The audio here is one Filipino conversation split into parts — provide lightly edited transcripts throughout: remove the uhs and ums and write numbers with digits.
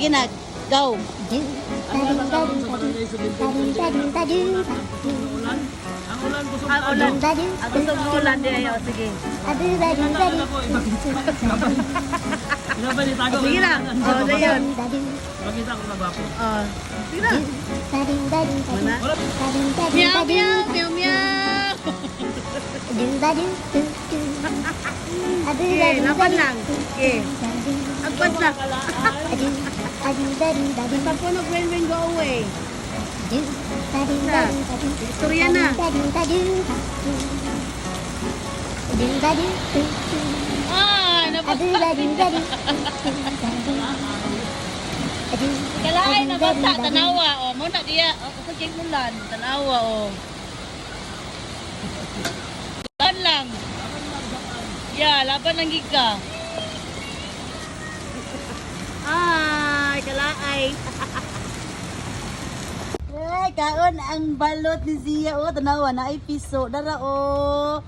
Sige na. Go. Ang ulan. Ang gusto mo ulan di ayo. Sige. Sige na. Oh, na yun. Makita ko na ba po? Oh. Sige na. Mana? Meow, meow, meow, meow. Okay, laban lang. Okay. Agpas na. Pag punog, when go away. Istorya na. Ah, Kalay na bata, tanawa. O, muna diya. O, kusaging ulan. Tanawa, o. Laban lang. Yeah, laban lang giga. Ay, kalaay. Ay, kaon ang balot ni Zia. Oh, tanawa na ay piso. Dara, oh.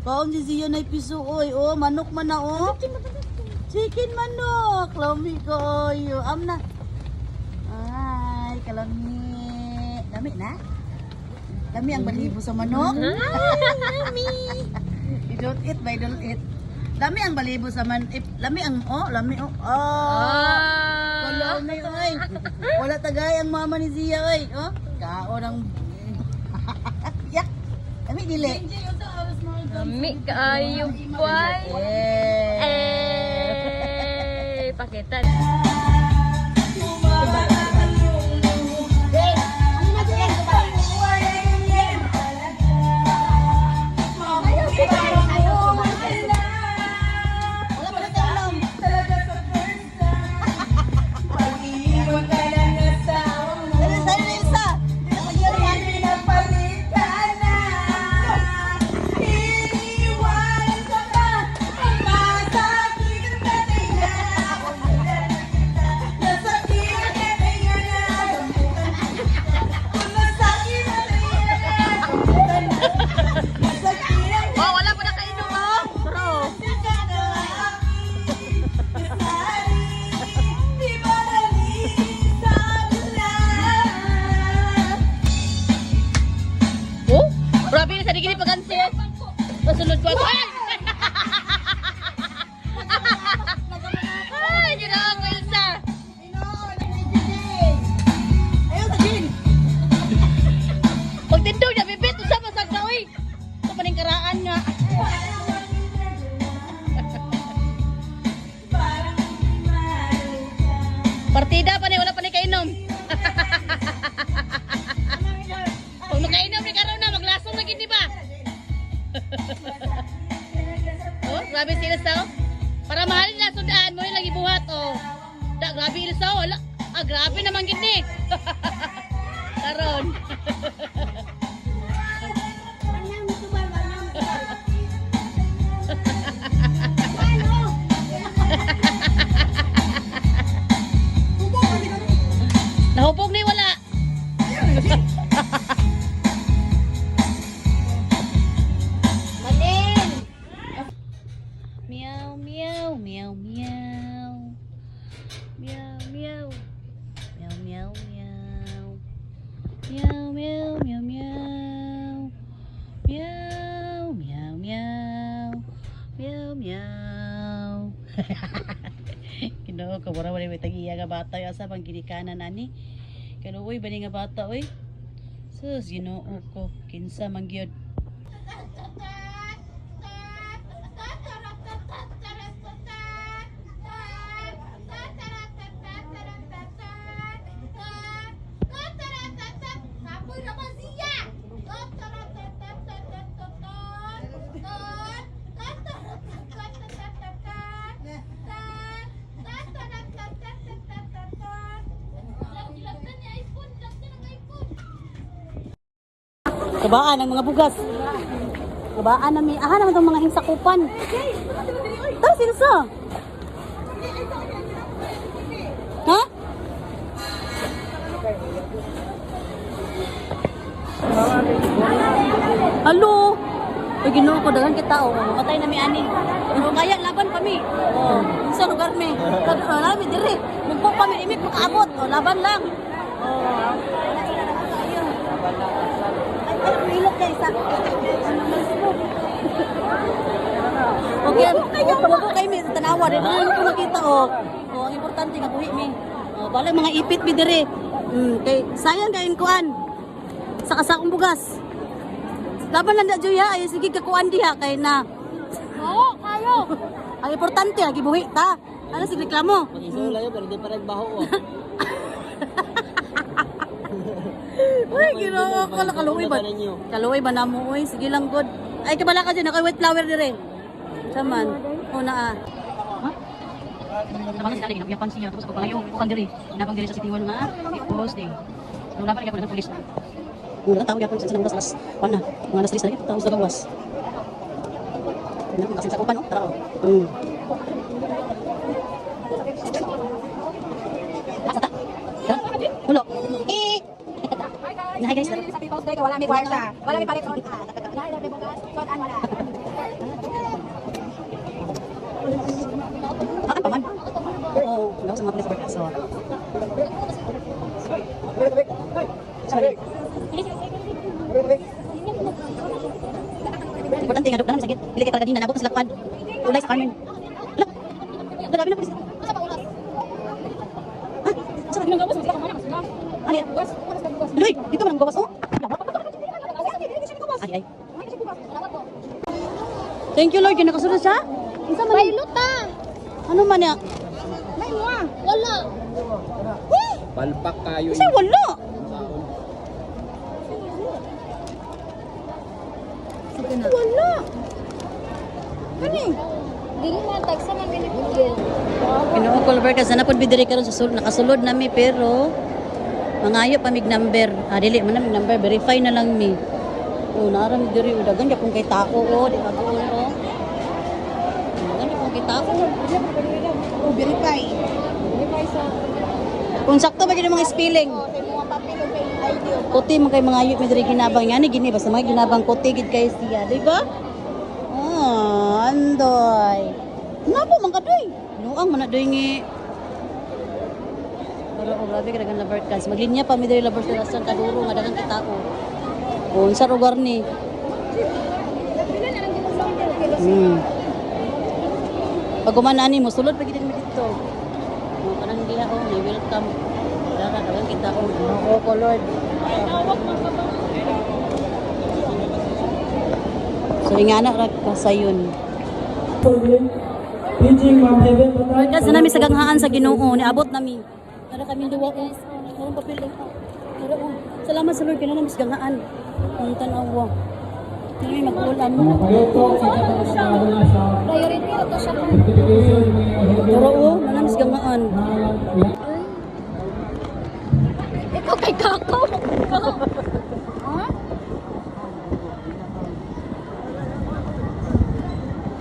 Kaon si Zia na ay piso. Oy, oh, manok man na, oh. Chicken manok. Lami ko, oy. Am na. Ay, kalami. Dami na? Dami ang balibo sa manok. Lami. You don't eat, but don't eat. Lami ang balibo sa lami ang, oh, lami, oh. Kalaw na yun, oy. Wala tagay ang mama ni Zia, oy. Oh, kaon ang... Yak. Dami, dili. Lami kaayo, boy. Eh. Pakita. Grabe na sa digili pagansi. Masunod ko ako. Ay, ginawa ko Elsa. Ayaw sa gin. Pag tindaw niya, bibit. Usa pa sa kawi. Ito pa rin karaan nga. Partida pa ni, wala pa ni kainom. Pag makainom ni karon na, maglasong lagi, di ba? Oh, grabe si Ilsa, oh. Para mahalin na sundaan mo yung lagi buhat, oh. Grabe Ilsa, oh. Wala. Grabe naman gini. Karon. Nahupog ni wala. Manin. Meow meow meow meow. Meow meow. Meow meow meow. Meow meow meow meow. Meow meow meow. Meow meow. Ginoo ko wala wala tagiya nga bata yo asa bang ginikanan ani. Kaluoy ba ni nga bata oy? Sus Ginoo ko kinsa man gyud. Kabaan ang mga bugas. Kabaan na may aha naman itong mga insakupan. Tapos silsa. Ha? Halo. Ay Ginoo ko daghan kita oh. Matay na mi ani. Kaya laban pa mi. Oh, sa lugar mi. Kada lami dire. Dako pa mi imit makaabot. O laban lang. Ay, ilok kay sa. Okay, buko kay mi tanawa din ko makita o. O ang importante nga buhi mi. O balay mga ipit mi dire. Kay sayang kay kuan. Sa kasakong bugas. Laban lang da Juya ay sige kakuan diha kay na. Oo, kayo. Ang importante lagi buhi ta. Ano sige reklamo? Mag-isula yun, pero di pa nagbaho. Uy, ginoo ko kaluoy ba? Kaluoy ba namo uy? Sige lang good. Ay kabala ka diyan, ako white flower dire. Saman. Una Ha? Nabangan sila lagi napiyapan siya tapos pagpalayo bukan diri. Nabang diri sa City Hall nga. Post day. Nung laban gyapon ng pulis. Nung tao gyapon sa nang las. Pana. Mga las list lagi tao sa gawas. Nang kasi sa kupan no? Tara. Asa ta? Hulo. Nahay guys. Sa people's day, wala may kwarta. Wala may palit. Nahay may bugas. Sotan wala. Akan pa man? Oo. Gawas ang mga police workers. So. Sorry. Importante nga dalam sakit. Pili kay Targadina nabot sa lakad. Ulay sa Carmen. Lak. Grabe na pulis. Asa pa ulas? Sa nang gawas sa mana mas. Ani. Duy, dito man ang gawas oh. Ay ay. Thank you Lord, kinakasunod siya. Unsa man? Pilot ta. Ano man ya? May mo. Wala. Palpak kayo. Kasi wala. Sige na. Wala. Kani? Dili na tagsa man binibigyan. Ginoo ko Lord, kasi napod bidiri karon sa nakasulod nami pero mangayo pa mig number. Dili man mig number, verify na lang mi. Oh, naram diri udagan gyapon kay tao oh, di ba buon oh. Dagan gyapon kay tao. Oh, verify. Verify sa Kung sakto ba gyud mga spelling. mga papel o kay ID o Puti man kay mangayo mi diri ginabang yani gini basta mga ginabang puti gid kay siya, di ba? Andoy. Nabo man kadoy. Nuang man na doy ngi. Pero oh, grabe ka dagan labert kas. Maglinya pa mi diri labert sa rason kaduro nga dagan kita ko. Oh, unsa lugar ni? Pag umanani mo sulod pa gid mi dito. Oh, kanang diha oh, may welcome. Dara dagan kita oh. Oh, ko Lord. So ingana ra ka sayon. Lord, kasi nami sa ganghaan sa Ginoo, niabot nami. Para kami duwa ko. Karong papel lang. Pero salamat sa Lord kay nami sa ganghaan. Ang tanawa. Kami mag-ulan mo. Priority ra to siya. Pero nami sa ganghaan. Ikaw kay kako. Ha?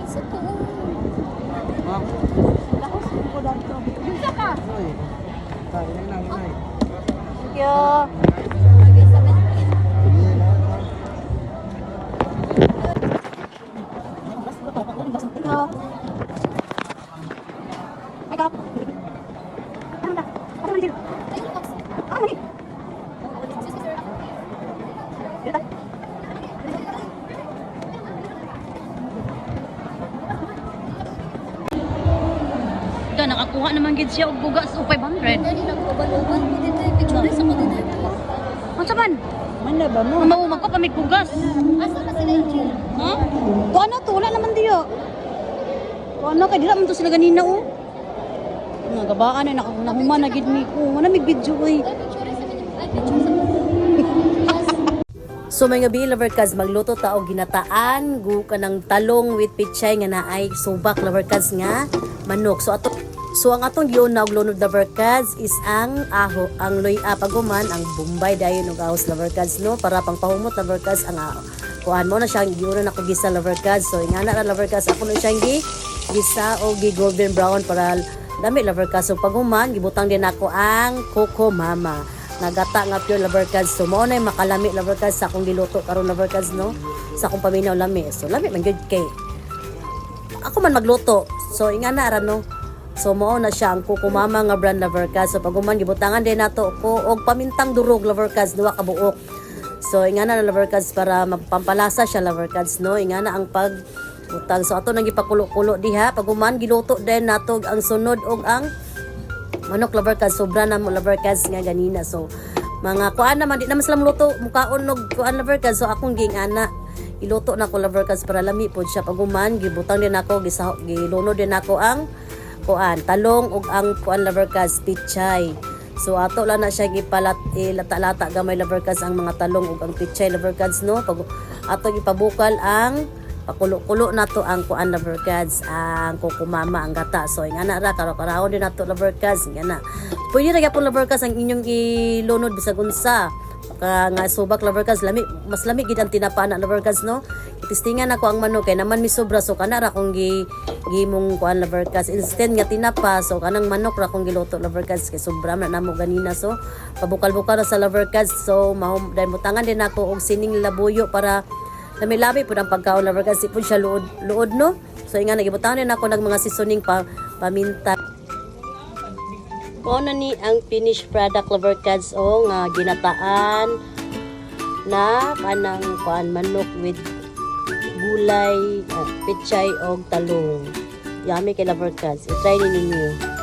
Isa to. Bisa ka. Thank you. Nakakuha naman gid siya og bugas og 500. Dali nag-uban-uban ko dito. Picture sa ko dito. Unsa man? Man na ba mo? Mauman ko pa may bugas. Asa na sila yung Ha? Kuha na to, wala naman diyo. Kuha na, kaya di naman to sila ganina, oh. Nga, gabaan ay nakahuman na gid mi ko. Wala may video, eh. picture sa kanya. Ay, picture sa So mga lovercats, magluto ta og ginataan, gu kanang talong with pichay nga naay subak lovercats nga manok. So ang atong giuna og lunod lovercats is ang aho, ang loy-a paguman, ang Bombay dayon og ahos lovercats no para pangpahumot lovercats ang kuan mo na siyang giuna na ko gisa lovercats. So ingana ra lovercats ako na siyang gisa og gi golden brown para dami lovercats. So paguman gibutang din ako ang Coco Mama. Nagata nga pure lovercats. So mao na makalami lovercats sa akong giluto karon lovercats no. Sa akong paminaw lami. So lami man gyud kay ako man magluto. So ingana ra no. So mao na siya ang kukumama nga brand lover cards. So paguman gibutangan din nato ko og pamintang durog lover cards duha ka buok. So ingana na lover cards para mapampalasa siya lover cards no. Ingana ang pag butang. So ato nang gipakulo-kulo diha paguman giluto din nato ang sunod og ang manok lover cards. Sobra na mo lover cards nga ganina. So mga kuan naman di naman sila luto mukaon og kuan lover cards. So akong gingana iluto na ko lover cards para lami pod siya paguman gibutang din ako giluno din ako ang kuan talong ug ang kuan lover cards pichay. So ato lang na siya gipalat lata-lata gamay lover cards ang mga talong ug ang pichay lover cards no. Pag ato gipabukal ang pakulo-kulo nato ang kuan lover cards ang kukumama ang gata. So ingana ra karo-karahon din nato lover cards ingana. Pwede ra gyapon lover cards ang inyong ilunod bisag unsa. Nga subak lover cards lami mas lami gid ang tinapa na lover cards no. Itistingan ako ang manok kay naman mi sobra so kana ra kong gimong kuan lover cards instead nga tinapa so kanang manok ra kong giluto lover cards kay sobra na namo ganina. So pabukal-bukal ra sa lover cards. So dahil mutangan din ako og sining labuyo para lami-lami pud ang pagkaon lover cards ipon siya luod no. So inga nagibutangan din ako ng mga seasoning paminta. Mao na ni ang finished product lover cards o nga ginataan na kanang kuan manok with gulay, pichay og talong. Yummy kay lover cards. I-try ninyo.